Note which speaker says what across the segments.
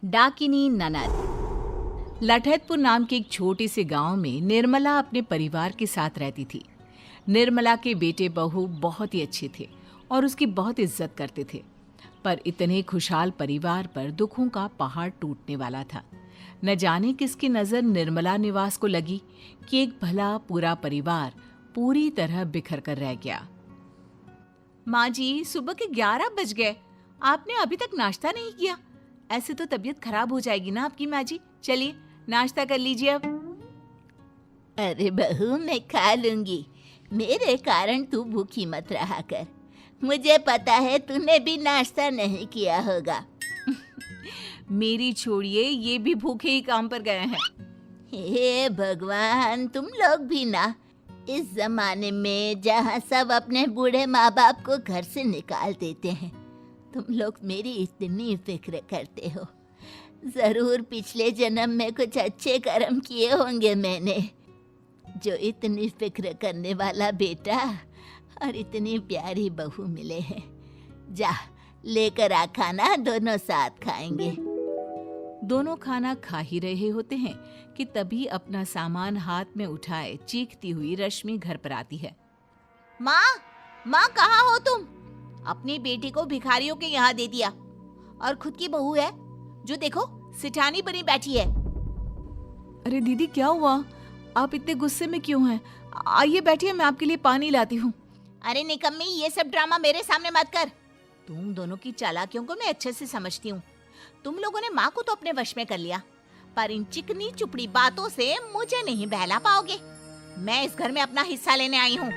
Speaker 1: डाकिनी ननद। लठैतपुर नाम के एक छोटे से गांव में निर्मला अपने परिवार के साथ रहती थी। निर्मला के बेटे बहू बहुत ही अच्छे थे और उसकी बहुत इज्जत करते थे। पर इतने खुशहाल परिवार पर दुखों का पहाड़ टूटने वाला था। न जाने किसकी नज़र निर्मला निवास को लगी कि एक भला पूरा परिवार पूरी तरह बिखर कर रह गया। माँ जी, सुबह के 11 बज गए, आपने अभी तक नाश्ता नहीं किया। ऐसे तो तबीयत खराब हो जाएगी ना आपकी माँ जी। चलिए नाश्ता कर लीजिए अब।
Speaker 2: अरे बहू, मैं खा लूंगी, मेरे कारण तू भूखी मत रहा कर। मुझे पता है तूने भी नाश्ता नहीं किया होगा।
Speaker 1: मेरी छोड़िए, ये भी भूखे ही काम पर गए हैं।
Speaker 2: हे भगवान, तुम लोग भी ना, इस जमाने में जहाँ सब अपने बूढ़े माँ बाप को घर से निकाल देते हैं, तुम लोग मेरी इतनी फिक्र करते हो। जरूर पिछले जन्म में कुछ अच्छे कर्म किए होंगे मैंने, जो इतनी फिक्र करने वाला बेटा और इतनी प्यारी बहू मिले हैं। जा लेकर आ खाना, दोनों साथ खाएंगे।
Speaker 1: दोनों खाना खा ही रहे होते हैं कि तभी अपना सामान हाथ में उठाए चीखती हुई रश्मि घर पर आती है।
Speaker 2: माँ, माँ कहाँ हो तुम? अपनी बेटी को भिखारियों के यहाँ दे दिया और खुद की बहू है जो देखो सिठानी बनी बैठी है।
Speaker 1: अरे दीदी, क्या हुआ? आप इतने गुस्से में क्यों हैं? आइए बैठिए, मैं आपके लिए पानी लाती हूँ।
Speaker 2: अरे निकम्मी, ये सब ड्रामा मेरे सामने मत कर। तुम दोनों की चालाकियों को मैं अच्छे से समझती हूँ। तुम लोगों ने माँ को तो अपने वश में कर लिया, पर इन चिकनी चुपड़ी बातों से मुझे नहीं बहला पाओगे। मैं इस घर में अपना हिस्सा लेने आई हूँ।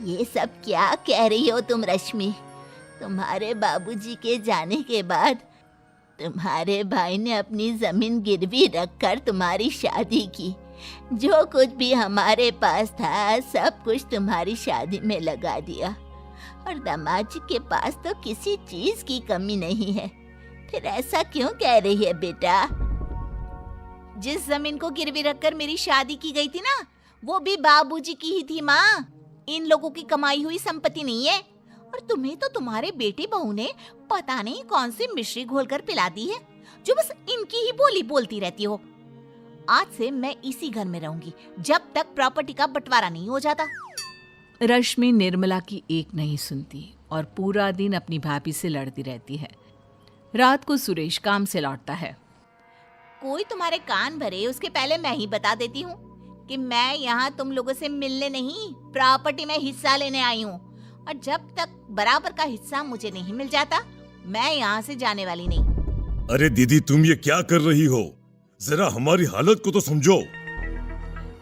Speaker 2: ये सब क्या कह रही हो तुम रश्मि? तुम्हारे बाबूजी के जाने के बाद तुम्हारे भाई ने अपनी जमीन गिरवी रखकर तुम्हारी शादी की। जो कुछ भी हमारे पास था सब कुछ तुम्हारी शादी में लगा दिया, और दामाद जी के पास तो किसी चीज की कमी नहीं है। फिर ऐसा क्यों कह रही है बेटा? जिस जमीन को गिरवी रखकर मेरी शादी की गई थी ना, वो भी बाबूजी की ही थी माँ। इन लोगों की कमाई हुई संपत्ति नहीं है। और तुम्हें तो तुम्हारे बेटे बहू ने पता नहीं कौन सी मिश्री घोलकर पिला दी है, जो बस इनकी ही बोली बोलती रहती हो। आज से मैं इसी घर में रहूंगी जब तक प्रॉपर्टी का बंटवारा नहीं हो जाता।
Speaker 1: रश्मि निर्मला की एक नहीं सुनती और पूरा दिन अपनी भाभी से लड़ती रहती है। रात को सुरेश काम से लौटता है।
Speaker 2: कोई तुम्हारे कान भरे उसके पहले मैं ही बता देती हूँ कि मैं यहाँ तुम लोगों से मिलने नहीं, प्रॉपर्टी में हिस्सा लेने आई हूँ। और जब तक बराबर का हिस्सा मुझे नहीं मिल जाता, मैं यहाँ से जाने वाली नहीं।
Speaker 3: अरे दीदी, तुम ये क्या कर रही हो? जरा हमारी हालत को तो समझो।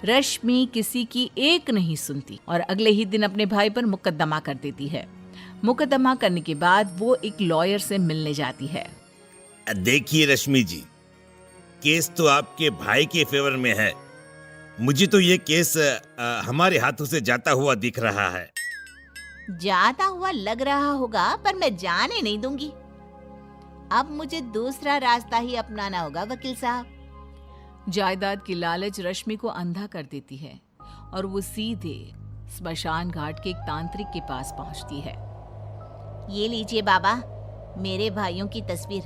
Speaker 1: रश्मि किसी की एक नहीं सुनती और अगले ही दिन अपने भाई पर मुकदमा कर देती है। मुकदमा करने के बाद वो एक लॉयर से मिलने जाती है।
Speaker 4: देखिए रश्मि जी, केस तो आपके भाई के फेवर में है। मुझे तो ये केस हमारे हाथों से जाता हुआ दिख रहा है।
Speaker 2: जाता हुआ लग रहा होगा, पर मैं जाने नहीं दूंगी। अब मुझे दूसरा रास्ता ही अपनाना होगा वकील साहब।
Speaker 1: जायदाद की लालच रश्मि को अंधा कर देती है और वो सीधे स्मशान घाट के एक तांत्रिक के पास पहुंचती है।
Speaker 2: ये लीजिए बाबा, मेरे भाइयों की तस्वीर।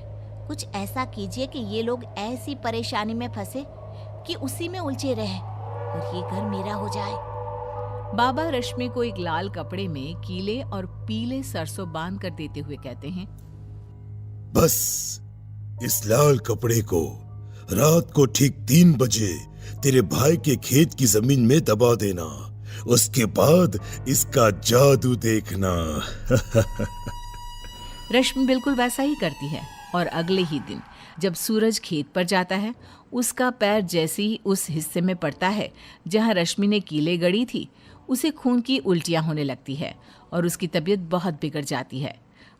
Speaker 2: कुछ ऐसा कीजिए कि ये लोग ऐसी परेशानी में फंसे कि उसी में उलझे रहे और ये घर मेरा हो जाए।
Speaker 1: बाबा रश्मि को एक लाल कपड़े में कीले और पीले सरसों बांध कर देते हुए कहते हैं,
Speaker 3: बस इस लाल कपड़े को रात को ठीक 3 बजे तेरे भाई के खेत की जमीन में दबा देना। उसके बाद इसका जादू देखना।
Speaker 1: रश्मि बिल्कुल वैसा ही करती है और अगले ही दिन जब सूरज खेत पर जाता है, उसका पैर जैसे ही उस हिस्से में पड़ता है जहां रश्मि ने कीले गड़ी थी, उसे खून की उल्टियां होने लगती है और उसकी तबीयत बहुत बिगड़ जाती है।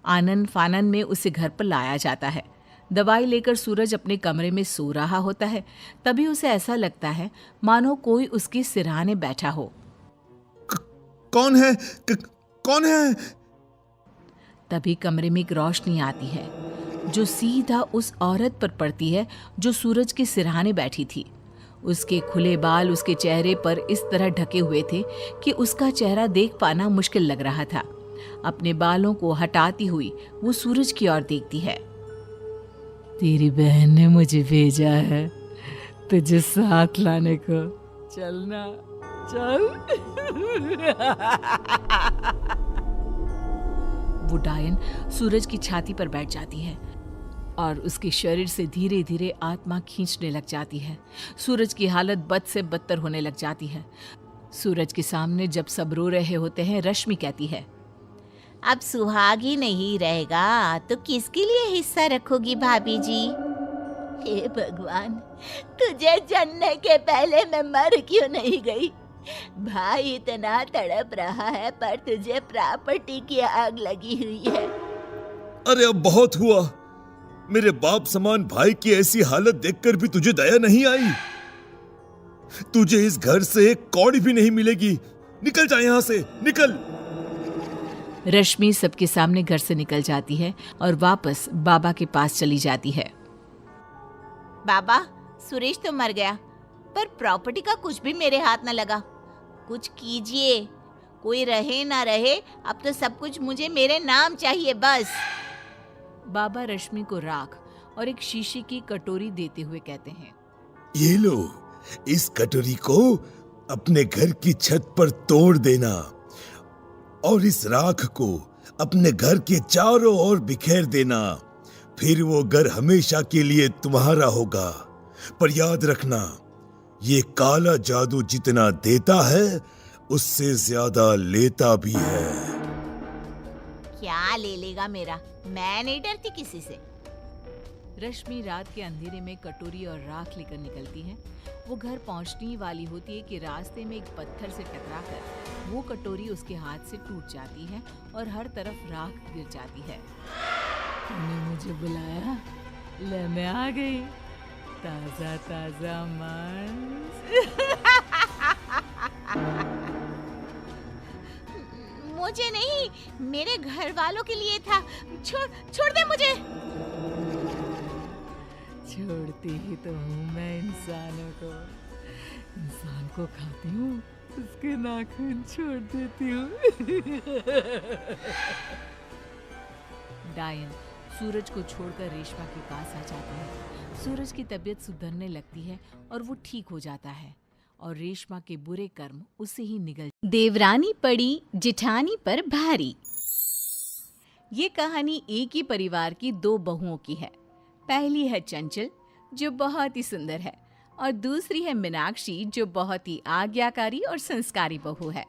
Speaker 1: आनन फानन में उसे घर पर लाया जाता है। दवाई लेकर सूरज अपने कमरे में सो रहा होता है, तभी उसे ऐसा लगता है मानो कोई उसके सिरहाने बैठा हो।
Speaker 3: कौन है? कौन है?
Speaker 1: तभी कमरे में एक रोशनी आती है जो सीधा उस औरत पर पड़ती है जो सूरज के सिरहाने बैठी थी। उसके खुले बाल उसके चेहरे पर इस तरह ढके हुए थे कि उसका चेहरा देख पाना मुश्किल लग रहा था। अपने बालों को हटाती हुई वो सूरज की ओर देखती है। तेरी बहन ने मुझे भेजा है तुझे साथ लाने को। चलना, चल। वो डायन सूरज की छाती पर बैठ जाती है और उसके शरीर से धीरे धीरे आत्मा खींचने लग जाती है। सूरज की हालत बद से बदतर होने लग जाती है। सूरज के सामने जब सब रो रहे होते हैं, रश्मि कहती है,
Speaker 2: अब सुहाग ही नहीं रहेगा तो किसके लिए हिस्सा रखोगी भाभी जी? हे भगवान, तुझे जानने के पहले मैं मर क्यों नहीं गई? भाई इतना तड़प रहा है पर तुझे प्रॉपर्टी की आग लगी हुई है।
Speaker 3: अरे अब बहुत हुआ। मेरे बाप समान भाई की ऐसी हालत देखकर भी तुझे दया नहीं आई। तुझे इस घर से एक कौड़ी भी नहीं मिलेगी। निकल जा यहाँ से, निकल।
Speaker 1: रश्मि सबके सामने घर से निकल जाती है और वापस बाबा के पास चली जाती है।
Speaker 2: बाबा, सुरेश तो मर गया पर प्रॉपर्टी का कुछ भी मेरे हाथ न लगा। कुछ कीजिए, कोई रहे ना रहे, अब तो सब कुछ मुझे मेरे नाम चाहिए बस।
Speaker 1: बाबा रश्मि को राख और एक शीशे की कटोरी देते हुए कहते हैं,
Speaker 3: ये लो, इस कटोरी को अपने घर की छत पर तोड़ देना और इस राख को अपने घर के चारों ओर बिखेर देना। फिर वो घर हमेशा के लिए तुम्हारा होगा। पर याद रखना, ये काला जादू जितना देता है उससे ज्यादा लेता भी है।
Speaker 2: क्या ले लेगा मेरा? मैं नहीं डरती किसी से।
Speaker 1: रश्मि रात के अंधेरे में कटोरी और राख लेकर निकलती है। वो घर पहुंचने वाली होती है कि रास्ते में एक पत्थर से टकराकर वो कटोरी उसके हाथ से टूट जाती है और हर तरफ राख गिर जाती है। तूने मुझे बुलाया? ले मैं आ गई। ताजा ताजा मांस।
Speaker 2: मुझे नहीं, मेरे घर वालों के लिए था। छोड़ दे मुझे।
Speaker 1: छोड़ती ही तो हूँ मैं इंसानों को। इंसान को खाती हूँ, उसके नाखून छोड़ देती हूँ। डायन सूरज को छोड़कर रेशमा के पास आ जाती है। सूरज की तबीयत सुधरने लगती है और वो ठीक हो जाता है और रेशमा के बुरे कर्म उसे ही निगल।
Speaker 2: देवरानी पड़ी जिठानी पर भारी।
Speaker 1: ये कहानी एक ही परिवार की दो बहुओं की है। पहली है चंचल जो बहुत ही सुंदर है और दूसरी है मीनाक्षी जो बहुत ही आज्ञाकारी और संस्कारी बहू है।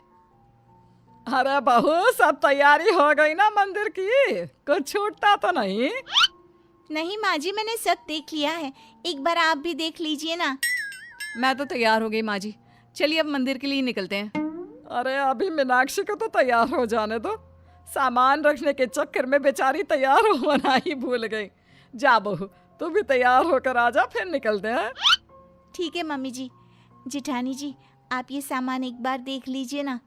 Speaker 5: अरे बहू, सब तैयारी हो गई ना मंदिर की? कुछ छूटता तो नहीं?
Speaker 2: नहीं माँ जी, मैंने सब देख लिया है। एक बार आप भी देख लीजिए ना।
Speaker 1: मैं तो तैयार हो गई माँ जी, चलिए अब मंदिर के लिए निकलते हैं।
Speaker 5: अरे अभी मीनाक्षी को तो तैयार हो जाने दो। सामान रखने के चक्कर में बेचारी तैयार होना ही भूल गई। जा बहू, तू भी तैयार होकर आ जा, फिर निकलते हैं।
Speaker 2: ठीक है मम्मी जी। जिठानी जी, आप ये सामान एक बार देख लीजिए ना।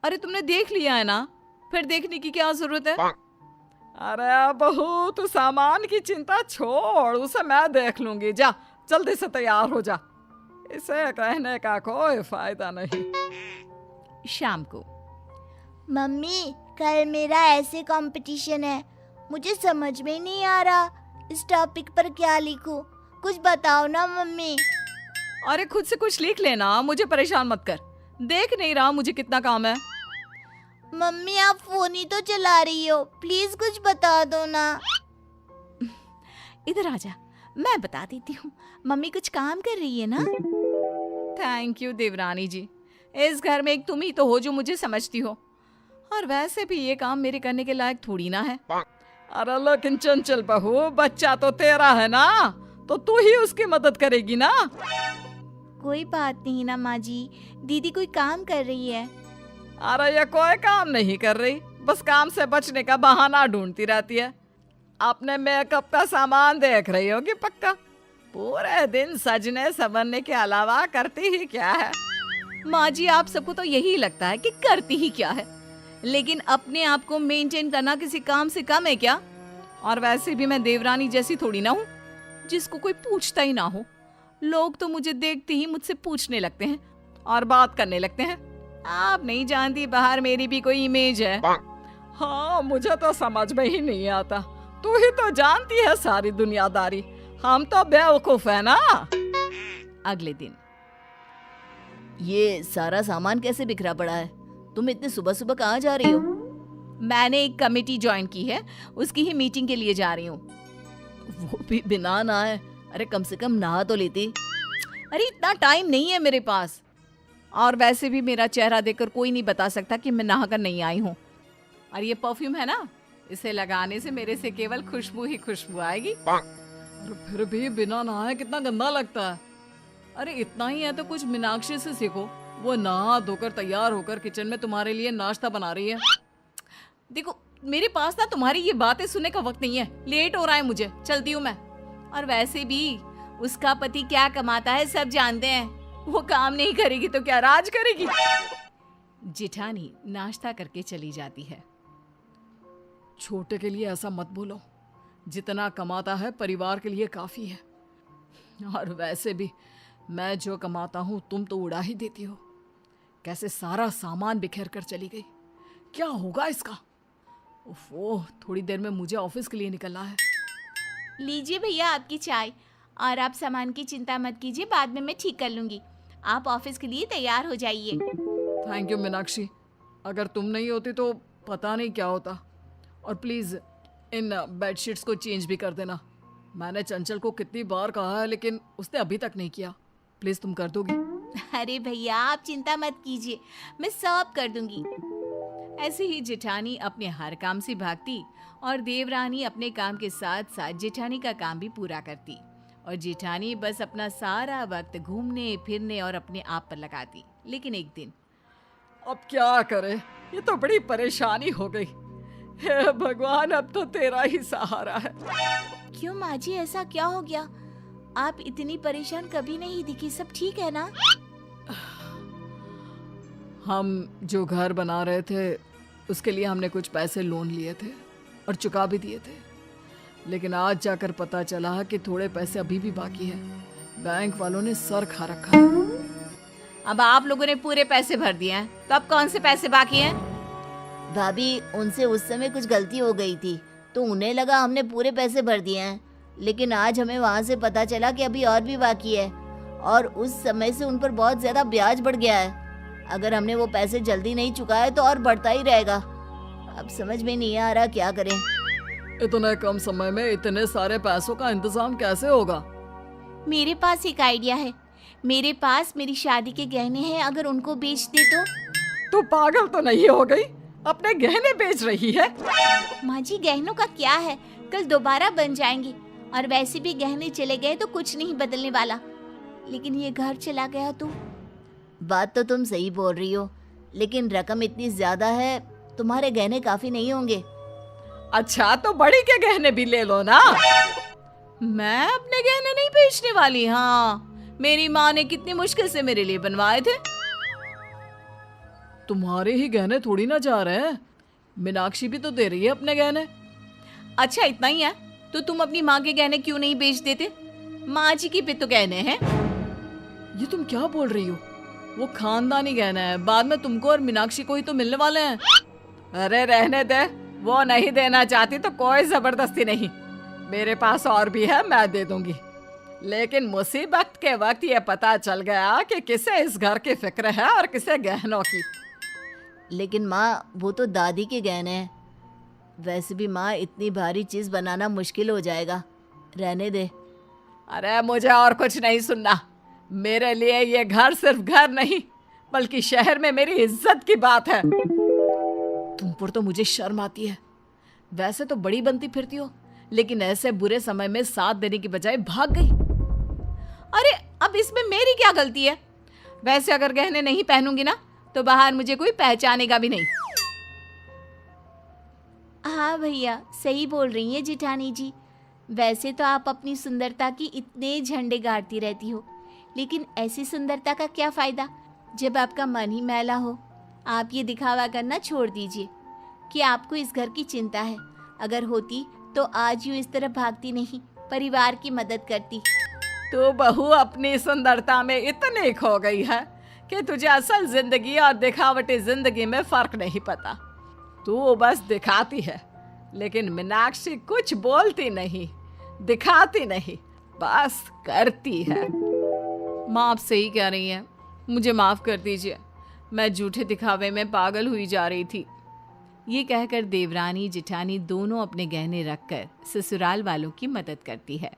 Speaker 1: अरे तुमने देख लिया है ना, फिर देखने की क्या जरूरत है?
Speaker 5: अरे बहू, तू सामान की चिंता छोड़, उसे मैं देख लूंगी। जा जल्दी से तैयार हो जा। इसे कहने का कोई फायदा नहीं।
Speaker 1: शाम को
Speaker 2: मम्मी, कल मेरा ऐसे कंपटीशन है, मुझे समझ में नहीं आ रहा इस टॉपिक पर क्या लिखूं। कुछ बताओ ना मम्मी।
Speaker 1: अरे खुद से कुछ लिख लेना, मुझे परेशान मत कर। देख नहीं रहा मुझे कितना काम है।
Speaker 2: मम्मी, आप फोन ही तो चला रही हो, प्लीज कुछ बता दो ना।
Speaker 1: इधर आजा, मैं बता देती हूँ। मम्मी कुछ काम कर रही है ना। थैंक यू देवरानी जी, इस घर में एक तुम ही तो हो जो मुझे समझती हो, और वैसे भी ये काम मेरे करने के लायक थोड़ी ना है।
Speaker 5: अरे लेकिन चंचल बहू, बच्चा तो तेरा है ना, तो तू ही उसकी मदद करेगी ना।
Speaker 2: कोई बात नहीं ना माँ जी, दीदी कोई काम कर रही है।
Speaker 5: अरे ये कोई काम नहीं कर रही, बस काम से बचने का बहाना ढूंढती रहती है। अपने मेकअप का सामान देख रही होगी पक्का। पूरे दिन सजने संवरने के अलावा करती ही क्या है?
Speaker 1: माँ जी, आप सबको तो यही लगता है कि करती ही क्या है, लेकिन अपने आप को मेंटेन करना किसी काम से कम है क्या? और वैसे भी मैं देवरानी जैसी थोड़ी ना हूँ जिसको कोई पूछता ही ना हो। लोग तो मुझे देखते ही मुझसे पूछने लगते हैं और बात करने लगते हैं। आप नहीं जानती, बाहर मेरी भी कोई इमेज है।
Speaker 5: हाँ, मुझे तो समझ में ही नहीं आता तू ही तो जानती है सारी दुनियादारी, हम तो बेवकूफ है ना।
Speaker 2: अगले दिन, ये सारा सामान कैसे बिखरा पड़ा है? तुम इतने सुबह सुबह कहाँ जा रही हो? मैंने एक कमेटी ज्वाइन की है, उसकी ही मीटिंग के लिए जा रही हूँ। वो भी बिना नहाए? अरे कम से कम नहा तो लेती। अरे इतना टाइम नहीं है मेरे पास, और वैसे भी मेरा चेहरा देखकर कोई नहीं बता सकता कि मैं नहाकर नहीं आई हूँ।
Speaker 1: और ये परफ्यूम है ना, इसे लगाने से मेरे से केवल खुशबू ही खुशबू आएगी।
Speaker 5: अरे फिर भी बिना नहाए कितना गंदा लगता है। अरे इतना ही है तो कुछ मीनाक्षी से सीखो, वो नहा धोकर तैयार होकर किचन में तुम्हारे लिए नाश्ता बना रही है।
Speaker 1: देखो मेरे पास ना तुम्हारी ये बातें सुनने का वक्त नहीं है, लेट हो रहा है मुझे, चलती हूँ मैं। और वैसे भी उसका पति क्या कमाता है सब जानते हैं, वो काम नहीं करेगी तो क्या राज करेगी। जेठानी नाश्ता करके चली जाती है।
Speaker 5: छोटे के लिए ऐसा मत बोलो, जितना कमाता है परिवार के लिए काफी है। और वैसे भी मैं जो कमाता हूँ तुम तो उड़ा ही देती हो। कैसे सारा सामान बिखेर कर चली गई, क्या होगा इसका? ओह, थोड़ी देर में मुझे ऑफिस के लिए निकलना है।
Speaker 2: लीजिए भैया आपकी चाय, और आप सामान की चिंता मत कीजिए, बाद में मैं ठीक कर लूंगी। आप ऑफिस के लिए तैयार हो जाइए।
Speaker 5: थैंक यू मीनाक्षी, अगर तुम नहीं होती तो पता नहीं क्या होता। और प्लीज़ इन बेडशीट्स को चेंज भी कर देना। मैंने चंचल को कितनी बार कहा है लेकिन उसने अभी तक नहीं किया। प्लीज़ तुम कर दोगी?
Speaker 2: अरे भैया आप चिंता मत कीजिए, मैं सब कर दूंगी।
Speaker 1: ऐसे ही जेठानी अपने हर काम से भागती और देवरानी अपने काम के साथ साथ जेठानी का काम भी पूरा करती। और जेठानी बस अपना सारा वक्त घूमने फिरने और अपने आप पर लगाती। लेकिन एक दिन,
Speaker 5: अब क्या करे, ये तो बड़ी परेशानी हो गई। हे भगवान, अब तो तेरा ही सहारा है।
Speaker 2: क्यों माँ जी, ऐसा क्या हो गया? आप इतनी परेशान कभी नहीं दिखी, सब ठीक है ना?
Speaker 5: हम जो घर बना रहे थे उसके लिए हमने कुछ पैसे लोन लिए थे और चुका भी दिए थे, लेकिन आज जाकर पता चला कि थोड़े पैसे अभी भी बाकी है। बैंक वालों ने सर खा रखा है।
Speaker 1: अब आप लोगों ने पूरे पैसे भर दिए हैं, तो अब कौन से पैसे बाकी हैं?
Speaker 2: भाभी, उनसे उस समय कुछ गलती हो गई थी तो उन्हें लगा हमने पूरे पैसे भर दिए हैं, लेकिन आज हमें वहाँ से पता चला कि अभी और भी बाकी है, और उस समय से उन पर बहुत ज्यादा ब्याज बढ़ गया है। अगर हमने वो पैसे जल्दी नहीं चुकाए तो और बढ़ता ही रहेगा। अब समझ में नहीं आ रहा क्या करें।
Speaker 5: इतने कम समय में इतने सारे पैसों का इंतजाम कैसे होगा?
Speaker 2: मेरे पास एक आइडिया है। मेरे पास मेरी शादी के गहने हैं, अगर उनको बेच दे तो।
Speaker 5: तू पागल तो नहीं हो गई? अपने गहने बेच रही है?
Speaker 2: माँ जी, गहनों का क्या है, कल दोबारा बन जाएंगे, और वैसे भी गहने चले गए तो कुछ नहीं बदलने वाला, लेकिन ये घर चला गया तो। बात तो तुम सही बोल रही हो, लेकिन रकम इतनी ज्यादा है, तुम्हारे गहने काफी नहीं होंगे।
Speaker 5: अच्छा, तो बड़ी के गहने भी ले लो ना।
Speaker 1: मैं अपने गहने नहीं बेचने वाली। हाँ, मेरी माँ ने कितनी मुश्किल से मेरे लिए बनवाए थे।
Speaker 5: तुम्हारे ही गहने थोड़ी ना जा रहे हैं, मीनाक्षी भी तो दे रही है अपने गहने।
Speaker 1: अच्छा इतना ही है तो तुम अपनी माँ के गहने क्यों नहीं बेच देते? माँ जी के भी तो गहने हैं।
Speaker 5: ये तुम क्या बोल रही हो? वो खानदानी गहना है, बाद में तुमको और मीनाक्षी को ही तो मिलने वाले हैं। अरे रहने दे, वो नहीं देना चाहती तो कोई जबरदस्ती नहीं, मेरे पास और भी है, मैं दे दूंगी। लेकिन मुसीबत के वक्त ये पता चल गया कि किसे इस घर की फिक्र है और किसे गहनों की।
Speaker 2: लेकिन माँ, वो तो दादी के गहने हैं। वैसे भी माँ, इतनी भारी चीज बनाना मुश्किल हो जाएगा, रहने दे।
Speaker 5: अरे मुझे और कुछ नहीं सुनना। मेरे लिए ये घर सिर्फ घर नहीं बल्कि शहर में मेरी इज्जत की बात है। तुम पर तो मुझे शर्म आती है। वैसे तो बड़ी बनती फिरती हो, लेकिन ऐसे बुरे समय में साथ देने की बजाय भाग गई।
Speaker 1: अरे अब इसमें मेरी क्या गलती है? वैसे अगर गहने नहीं पहनूंगी ना तो बाहर मुझे कोई पहचानेगा भी नहीं।
Speaker 2: हाँ भैया, सही बोल रही हैं जेठानी जी। वैसे तो आप अपनी सुंदरता की इतने झंडे गाड़ती रहती हो, लेकिन ऐसी सुंदरता का क्या फायदा जब आपका मन ही मैला हो। आप ये दिखावा करना छोड़ दीजिए कि आपको इस घर की चिंता है। अगर होती तो आज यूँ इस तरह भागती नहीं, परिवार की मदद करती।
Speaker 5: तो बहू अपनी सुंदरता में इतनी खो गई है कि तुझे असल जिंदगी और दिखावटी जिंदगी में फर्क नहीं पता। तू बस दिखाती है, लेकिन मीनाक्षी कुछ बोलती नहीं, दिखाती नहीं, बस करती है। माँ आप सही कह रही हैं, मुझे माफ़ कर दीजिए, मैं झूठे दिखावे में पागल हुई जा रही थी।
Speaker 1: ये कहकर देवरानी जिठानी दोनों अपने गहने रखकर ससुराल वालों की मदद करती है।